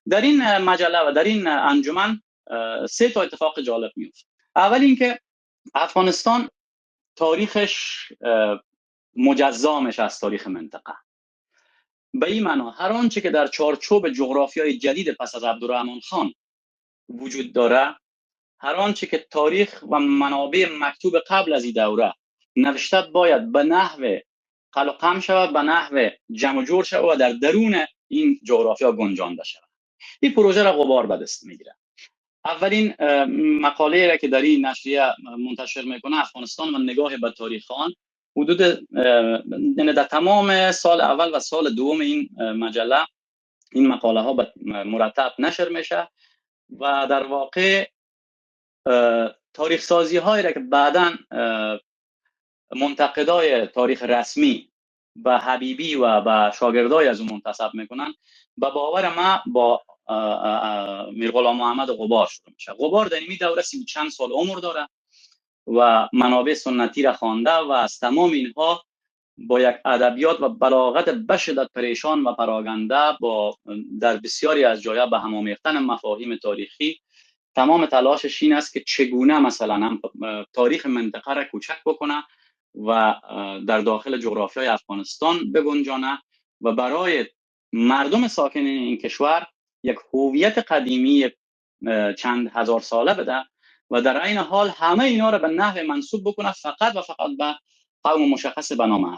در این مجله و در این انجمن سه تا اتفاق جالب میفته. اول اینکه افغانستان تاریخش مجزامش از تاریخ منطقه، به این معنا هر آنچه که در چارچوب جغرافیای جدید پس از عبدالرحمن خان وجود داره، هر آنچه که تاریخ و منابع مکتوب قبل از این دوره نوشته، باید به نحو قلقم شود، به نحو جمع جور شود و در درون این جغرافیا گنجانده شود. این پروژه را غبار به دست میگیره. اولین مقاله را که در این نشریه منتشر میکنه، افغانستان و نگاه به تاریخ آن، حدود در تمام سال اول و سال دوم این مجله این مقاله ها مرتب نشر میشه و در واقع تاریخ سازی هایی را که بعداً منتقدای تاریخ رسمی به حبیبی و به شاگردای از اون منتسب میکنن، به باور ما با میرغلام محمد غبار شروع میشه. غبار در این دوره 30 چند سال عمر داره و منابع سنتی را خوانده و از تمام اینها با یک ادبیات و بلاغت به شدت پریشان و پراگنده با در بسیاری از جاها به هم آمیختن مفاهیم تاریخی، تمام تلاشش این است که چگونه مثلا تاریخ منطقه را کوچک بکنه و در داخل جغرافیای افغانستان بگنجانه و برای مردم ساکن این کشور یک هویت قدیمی چند هزار ساله بده و در این حال همه اینا را به نحو منسوب بکنه فقط و فقط به قوم مشخص به نام